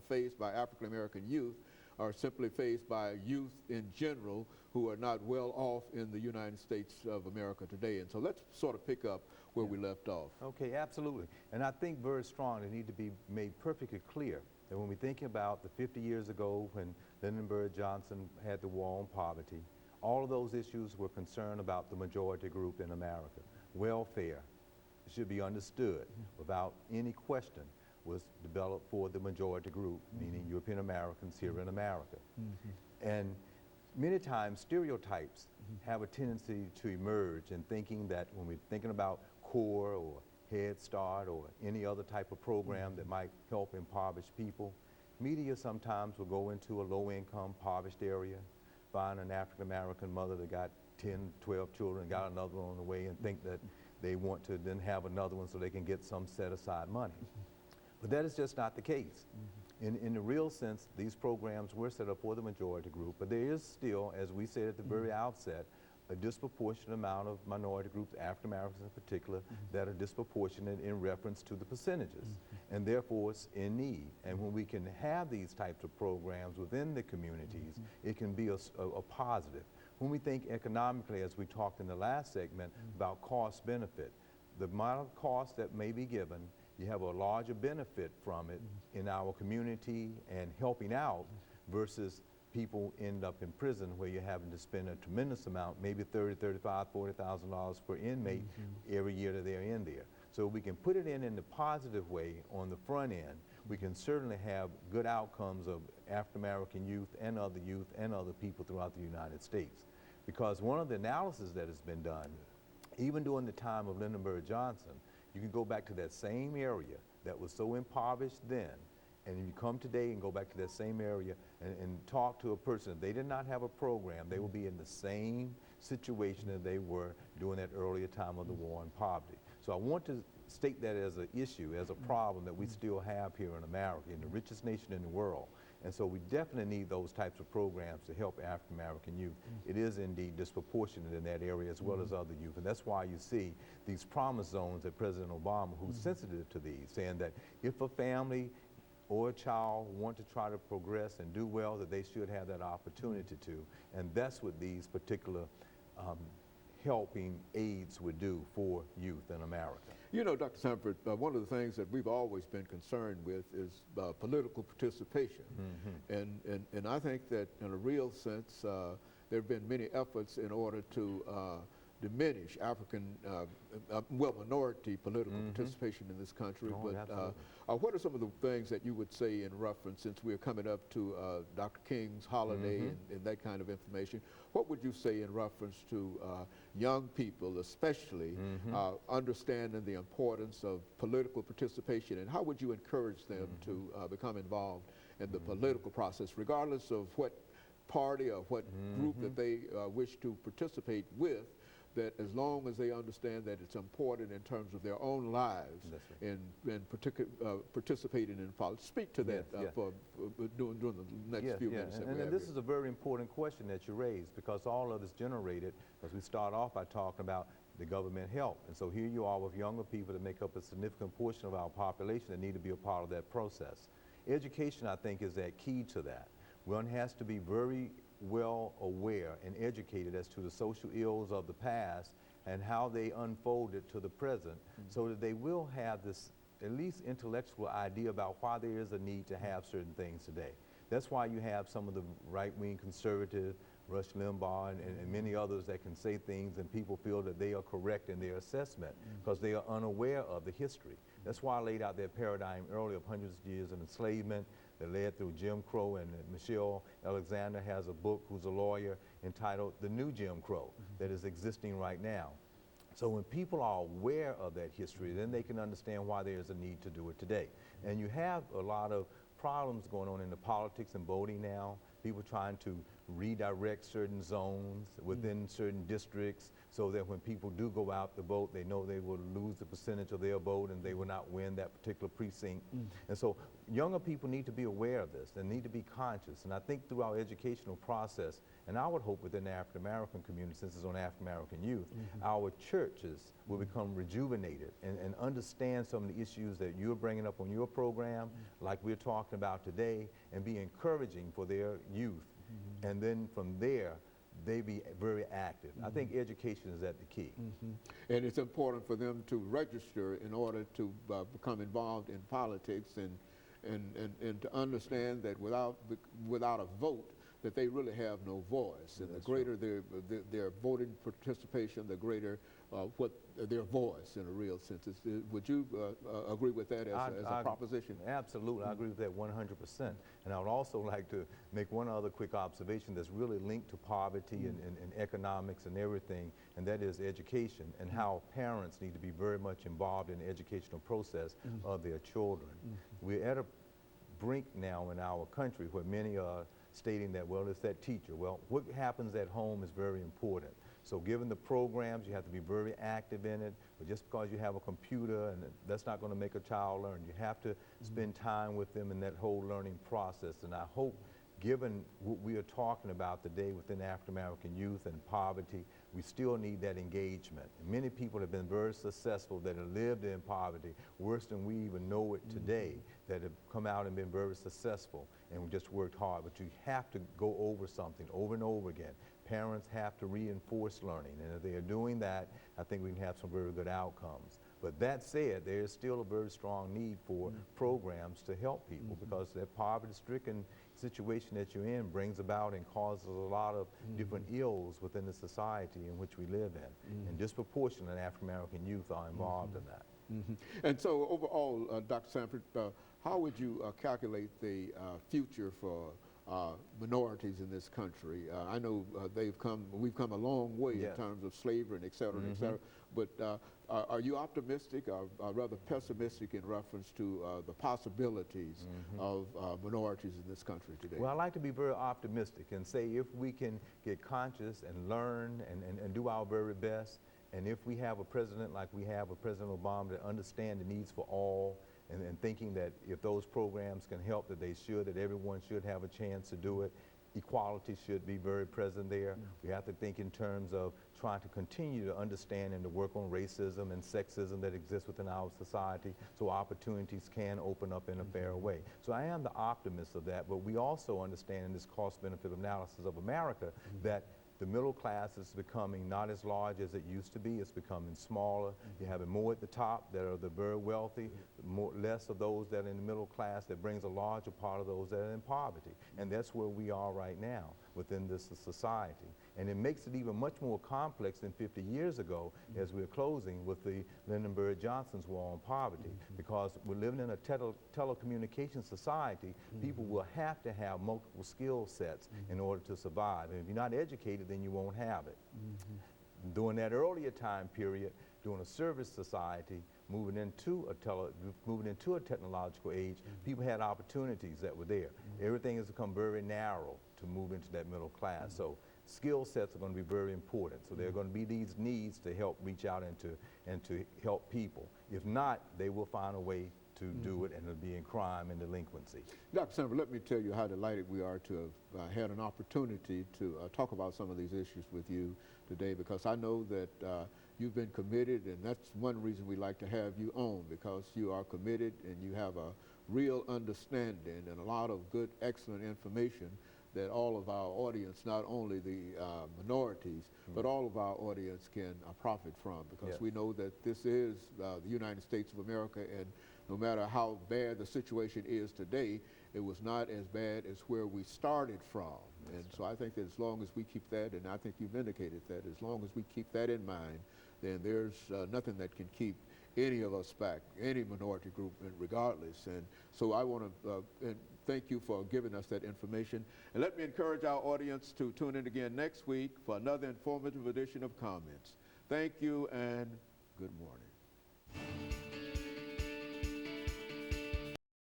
faced by African American youth are simply faced by youth in general who are not well off in the United States of America today. And so let's sort of pick up where we left off. Okay, absolutely. And I think very strong, it needs to be made perfectly clear that when we're thinking about the 50 years ago when Lyndon B. Johnson had the war on poverty, all of those issues were concerned about the majority group in America. Welfare should be understood without any question was developed for the majority group, meaning European Americans here in America. And many times stereotypes have a tendency to emerge in thinking that when we're thinking about CORE or Head Start or any other type of program that might help impoverished people, media sometimes will go into a low-income, impoverished area, find an African American mother that got 10, 12 children, got another one on the way, and think that they want to then have another one so they can get some set-aside money. But that is just not the case. In the real sense, these programs were set up for the majority group, but there is still, as we said at the very outset, a disproportionate amount of minority groups, African Americans in particular, that are disproportionate in reference to the percentages, and therefore it's in need. And when we can have these types of programs within the communities, it can be a positive. When we think economically, as we talked in the last segment about cost benefit, the amount of cost that may be given, you have a larger benefit from it in our community and helping out versus people end up in prison where you're having to spend a tremendous amount, maybe $30,000, $35,000, $40,000 per inmate every year that they're in there. So we can put it in the positive way on the front end. We can certainly have good outcomes of African American youth and other people throughout the United States. Because one of the analysis that has been done, even during the time of Lyndon B. Johnson, you can go back to that same area that was so impoverished then, and you come today and go back to that same area and talk to a person. If they did not have a program, they will be in the same situation that they were during that earlier time of the war on poverty. So I want to state that as an issue, as a problem that we still have here in America, in the richest nation in the world. And so we definitely need those types of programs to help African American youth. It is indeed disproportionate in that area as well as other youth. And that's why you see these promise zones that President Obama, who's sensitive to these, saying that if a family or a child want to try to progress and do well, that they should have that opportunity to. And that's what these particular helping aids would do for youth in America. You know, Dr. Sanford, one of the things that we've always been concerned with is political participation. And I think that in a real sense, there have been many efforts in order to diminish minority political participation in this country. What are some of the things that you would say in reference, since we're coming up to Dr. King's holiday and that kind of information, what would you say in reference to young people, especially understanding the importance of political participation, and how would you encourage them to become involved in the political process, regardless of what party or what group that they wish to participate with, that as long as they understand that it's important in terms of their own lives and participating in politics. Speak to that during the next few minutes. And this is a very important question that you raised, because all of this generated, as we start off by talking about the government help. And so here you are with younger people that make up a significant portion of our population that need to be a part of that process. Education, I think, is that key to that. One has to be very well aware and educated as to the social ills of the past and how they unfolded to the present, so that they will have this at least intellectual idea about why there is a need to have certain things today. That's why you have some of the right-wing conservative, Rush Limbaugh and many others that can say things and people feel that they are correct in their assessment because they are unaware of the history. That's why I laid out that paradigm earlier of hundreds of years of enslavement that led through Jim Crow, and Michelle Alexander has a book, who's a lawyer, entitled The New Jim Crow, that is existing right now. So when people are aware of that history, then they can understand why there is a need to do it today. And you have a lot of problems going on in the politics and voting now people trying to redirect certain zones within certain districts so that when people do go out to vote, they know they will lose the percentage of their vote and they will not win that particular precinct. And so younger people need to be aware of this and need to be conscious. And I think through our educational process, and I would hope within the African American community, since it's on African American youth, our churches will become rejuvenated and understand some of the issues that you're bringing up on your program, like we're talking about today, and be encouraging for their youth. And then from there, they be very active. I think education is at the key. And it's important for them to register in order to become involved in politics and to understand that without a vote, that they really have no voice. And the greater their voting participation, the greater what their voice in a real sense is. Would you agree with that as a proposition? Absolutely, I agree with that 100%. And I would also like to make one other quick observation that's really linked to poverty and economics and everything, and that is education and how parents need to be very much involved in the educational process of their children. We're at a brink now in our country where many are stating that, well, it's that teacher. Well, what happens at home is very important. So given the programs, you have to be very active in it, but just because you have a computer, and that's not going to make a child learn. You have to spend time with them in that whole learning process. And I hope, given what we are talking about today within African American youth and poverty, we still need that engagement. And many people have been very successful that have lived in poverty, worse than we even know it today, that have come out and been very successful and just worked hard. But you have to go over something over and over again. Parents have to reinforce learning, and if they are doing that, I think we can have some very good outcomes. But that said, there is still a very strong need for programs to help people because that poverty-stricken situation that you're in brings about and causes a lot of different ills within the society in which we live in. And disproportionate African-American youth are involved in that. And so overall, Dr. Sanford, how would you calculate the future for minorities in this country? I know we've come a long way in terms of slavery and et cetera, et cetera, but are you optimistic or rather pessimistic in reference to the possibilities of minorities in this country today? Well, I like to be very optimistic and say if we can get conscious and learn and do our very best, and if we have a president like we have with President Obama that understand the needs for all, and thinking that if those programs can help, that they should, that everyone should have a chance to do it. Equality should be very present there. We have to think in terms of trying to continue to understand and to work on racism and sexism that exists within our society so opportunities can open up in a fair way. So I am the optimist of that, but we also understand in this cost-benefit analysis of America that the middle class is becoming not as large as it used to be. It's becoming smaller. You're having more at the top that are the very wealthy, less of those that are in the middle class. That brings a larger part of those that are in poverty. And that's where we are right now within this society. And it makes it even much more complex than 50 years ago as we're closing with the Lyndon B. Johnson's war on poverty. Because we're living in a telecommunication society, people will have to have multiple skill sets in order to survive. And if you're not educated, then you won't have it. During that earlier time period, during a service society, moving into a technological age, people had opportunities that were there. Everything has become very narrow to move into that middle class. So skill sets are going to be very important. So there are going to be these needs to help reach out and to help people. If not, they will find a way to do it, and it'll be in crime and delinquency. Dr. Sanford, let me tell you how delighted we are to have had an opportunity to talk about some of these issues with you today, because I know that you've been committed, and that's one reason we like to have you on, because you are committed and you have a real understanding and a lot of good, excellent information that all of our audience, not only the minorities, but all of our audience can profit from, because we know that this is the United States of America, and no matter how bad the situation is today, it was not as bad as where we started from. And so I think that as long as we keep that, and I think you've indicated that, as long as we keep that in mind, then there's nothing that can keep any of us back, any minority group, regardless. And so I want to thank you for giving us that information. And let me encourage our audience to tune in again next week for another informative edition of Comments. Thank you and good morning.